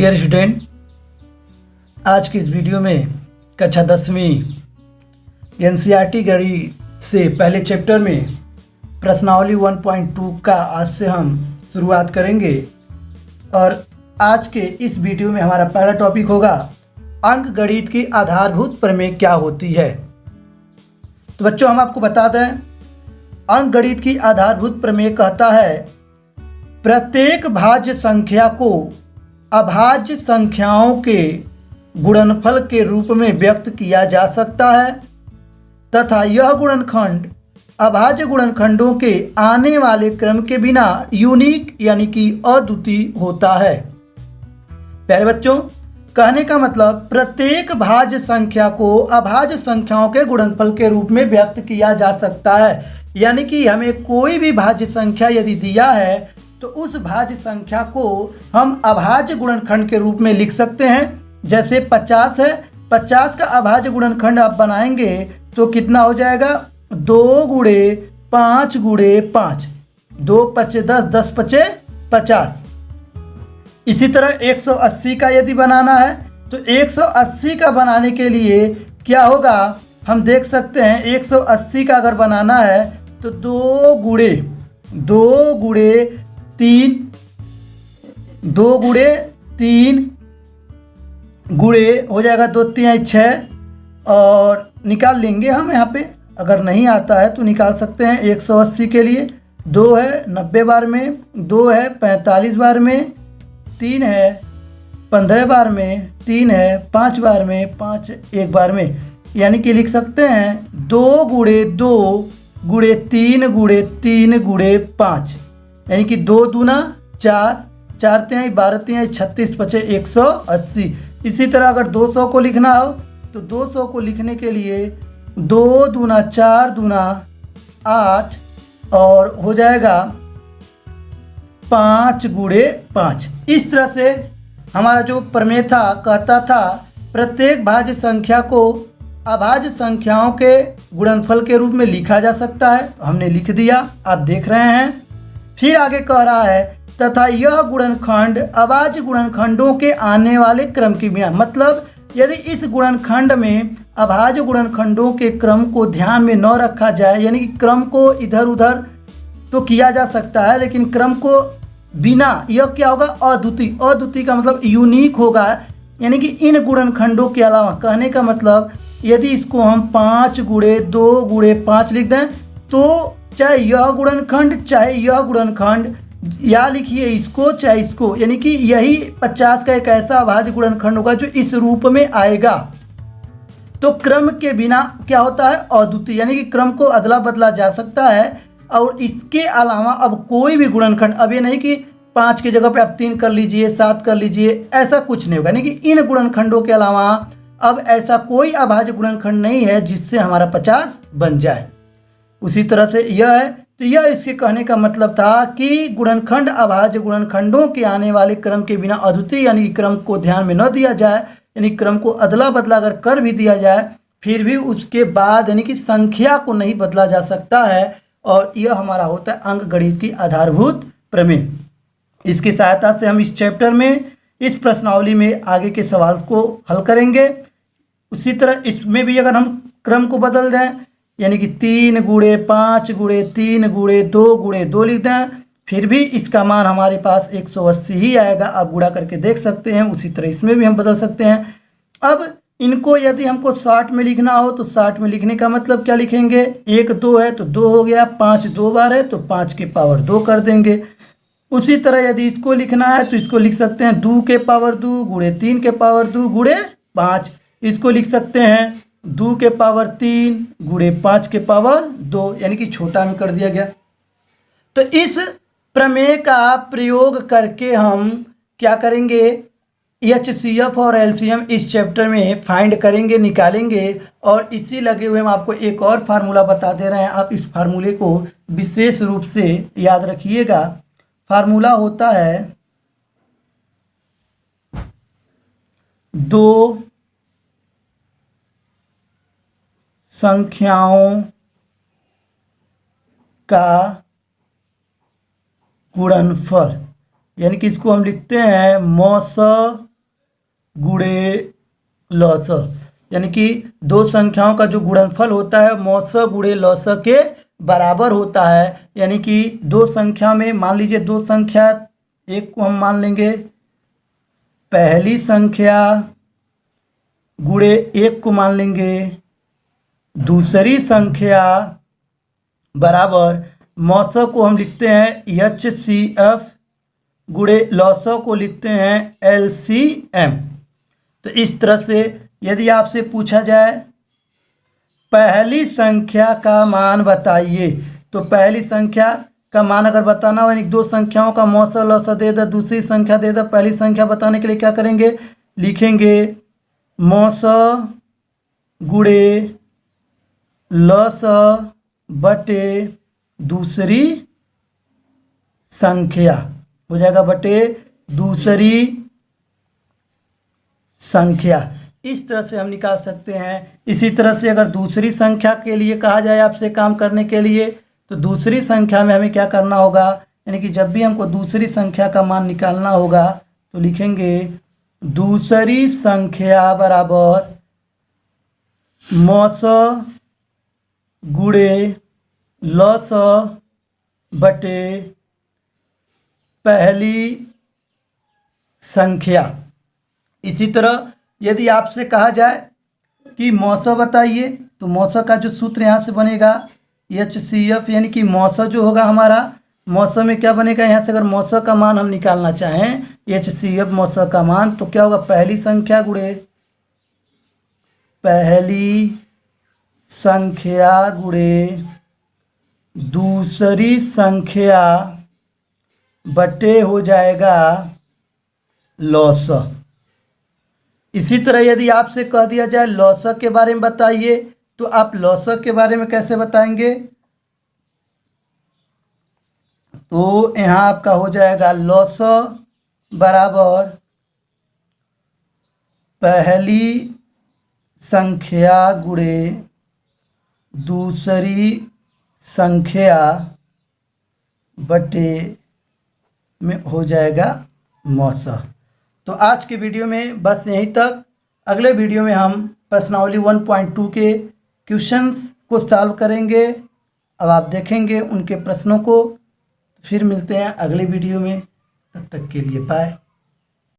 Dear student, आज की इस वीडियो में कक्षा 10वीं एनसीईआरटी गणित से पहले चैप्टर में प्रश्नावली 1.2 का आज से हम शुरुआत करेंगे। और आज के इस वीडियो में हमारा पहला टॉपिक होगा अंकगणित की आधारभूत प्रमेय क्या होती है। तो बच्चों, हम आपको बता दें, अंकगणित की आधारभूत प्रमेय कहता है प्रत्येक भाज्य संख्या को अभाज्य संख्याओं के गुणनफल के रूप में व्यक्त किया जा सकता है तथा यह गुणनखंड अभाज्य गुणनखंडों के आने वाले क्रम के बिना यूनिक यानी कि अद्वितीय होता है। प्यारे बच्चों, कहने का मतलब प्रत्येक भाज्य संख्या को अभाज्य संख्याओं के गुणनफल के रूप में व्यक्त किया जा सकता है। यानी कि हमें कोई भी भाज्य संख्या यदि दिया है तो उस भाज्य संख्या को हम अभाज्य गुणनखंड के रूप में लिख सकते हैं। जैसे 50 है, 50 का अभाज्य गुणनखंड आप बनाएंगे तो कितना हो जाएगा, 2 गुणे 5 गुणे 5, 2 पचे 10, 10 पचे 50। इसी तरह 180 का यदि बनाना है तो 180 का बनाने के लिए क्या होगा, हम देख सकते हैं 180 का अगर बनाना है तो 2 गुणे 3, 2 गुणे 3 गुणे हो जाएगा 2 3 6 और निकाल लेंगे हम यहाँ पे। अगर नहीं आता है तो निकाल सकते हैं। 180 के लिए 2 है 90 बार में, 2 है 45 बार में, 3 है 15 बार में, 3 है 5 बार में, 5 एक बार में। यानी कि लिख सकते हैं 2 गुणे 2 गुणे 3 गुणे 3 गुणे 5, यानी कि 2 दूना 4, 4 तिहाई 12 तिहाई 36 पचे 180। इसी तरह अगर 200 को लिखना हो तो 200 को लिखने के लिए 2 दूना 4 दूना 8 और हो जाएगा 5 गुणे 5। इस तरह से हमारा जो प्रमेय था कहता था प्रत्येक भाज्य संख्या को अभाज्य संख्याओं के गुणनफल के रूप में लिखा जा सकता है। हमने लिख दिया, आप देख रहे हैं। फिर आगे कह रहा है तथा यह गुणनखंड अभाज्य गुणनखंडों के आने वाले क्रम के बिना, मतलब यदि इस गुणनखंड में अभाज्य गुणनखंडों के क्रम को ध्यान में न रखा जाए, यानी कि क्रम को इधर उधर तो किया जा सकता है लेकिन क्रम को बिना, यह क्या होगा, अद्वितीय। अद्वितीय का मतलब यूनिक होगा, यानी कि इन गुणनखंडों के अलावा। कहने का मतलब यदि इसको हम 5 गुणे 2 गुणे 5 लिख दें तो चाहे यह गुणनखंड चाहे यह गुणनखंड, या लिखिए इसको चाहे इसको, यानी कि यही 50 का एक ऐसा अभाज्य गुणनखंड होगा जो इस रूप में आएगा। तो क्रम के बिना क्या होता है, अद्वितीय, यानी कि क्रम को अदला बदला जा सकता है। और इसके अलावा अब कोई भी गुणनखंड, अब ये नहीं कि 5 की जगह पे आप 3 कर लीजिए, 7 कर लीजिए, ऐसा कुछ नहीं होगा। यानी कि इन गुणनखंडों के अलावा अब ऐसा कोई अभाज्य गुणनखंड नहीं है जिससे हमारा 50 बन जाए। उसी तरह से यह है, तो यह इसके कहने का मतलब था कि गुणनखंड अभाज्य गुणनखंडों के आने वाले क्रम के बिना अद्वितीय, यानी कि क्रम को ध्यान में न दिया जाए, यानी क्रम को अदला बदला अगर कर भी दिया जाए फिर भी उसके बाद यानी कि संख्या को नहीं बदला जा सकता है। और यह हमारा होता है अंकगणित की आधारभूत प्रमेय। इसकी सहायता से हम इस चैप्टर में, इस प्रश्नावली में आगे के सवाल को हल करेंगे। उसी तरह इसमें भी अगर हम क्रम को बदल दें, यानी कि 3 गुणे 5 गुणे 3 गुणे 2 गुणे 2 लिख दें, फिर भी इसका मान हमारे पास 180 ही आएगा। आप गुणा करके देख सकते हैं। उसी तरह इसमें भी हम बदल सकते हैं। अब इनको यदि हमको 60 में लिखना हो तो 60 में लिखने का मतलब क्या लिखेंगे, 1 2 है तो 2 हो गया, 5 2 बार है तो 5 की पावर 2 कर देंगे। उसी तरह यदि इसको लिखना है तो इसको लिख सकते हैं 2 के पावर 2 गुणे 3 के पावर 2 गुणे 5। इसको लिख सकते हैं 2 के पावर 3 गुणे 5 के पावर 2, यानी कि छोटा में कर दिया गया। तो इस प्रमेय का प्रयोग करके हम क्या करेंगे, HCF और LCM इस चैप्टर में फाइंड करेंगे, निकालेंगे। और इसी लगे हुए हम आपको एक और फार्मूला बता दे रहे हैं, आप इस फार्मूले को विशेष रूप से याद रखिएगा। फार्मूला होता है 2 संख्याओं का गुणनफल, यानी कि इसको हम लिखते हैं मौस गुणे लॉस, यानी कि दो संख्याओं का जो गुणनफल होता है मौस गुणे लॉस के बराबर होता है। यानी कि दो संख्या में मान लीजिए दो संख्या, एक को हम मान लेंगे पहली संख्या गुणे एक को मान लेंगे दूसरी संख्या बराबर मौस को हम लिखते हैं HCF गुणे लॉस को लिखते हैं LCM। तो इस तरह से यदि आपसे पूछा जाए पहली संख्या का मान बताइए, तो पहली संख्या का मान अगर बताना हो यानी दो संख्याओं का मौस लॉस दे दो, दूसरी संख्या दे दो, पहली संख्या बताने के लिए क्या करेंगे, लिखेंगे मौस गुणे लॉस बटे दूसरी संख्या हो जाएगा, बटे दूसरी संख्या। इस तरह से हम निकाल सकते हैं। इसी तरह से अगर दूसरी संख्या के लिए कहा जाए आपसे काम करने के लिए, तो दूसरी संख्या में हमें क्या करना होगा, यानी कि जब भी हमको दूसरी संख्या का मान निकालना होगा तो लिखेंगे दूसरी संख्या बराबर मौस गुणे लॉस बटे पहली संख्या। इसी तरह यदि आपसे कहा जाए कि मौस बताइए, तो मौस का जो सूत्र यहाँ से बनेगा HCF, यानी कि मौस जो होगा हमारा, मौस में क्या बनेगा, यहाँ से अगर मौस का मान हम निकालना चाहें HCF मौस का मान, तो क्या होगा पहली संख्या गुणे पहली संख्या गुणे दूसरी संख्या बटे हो जाएगा लॉस। इसी तरह यदि आपसे कह दिया जाए लॉस के बारे में बताइए, तो आप लॉस के बारे में कैसे बताएंगे, तो यहाँ आपका हो जाएगा लॉस बराबर पहली संख्या गुणे दूसरी संख्या बटे में हो जाएगा मौस। तो आज के वीडियो में बस यहीं तक। अगले वीडियो में हम प्रश्नावली 1.2 के क्वेश्चंस को सॉल्व करेंगे। अब आप देखेंगे उनके प्रश्नों को। फिर मिलते हैं अगले वीडियो में, तब तक के लिए बाय।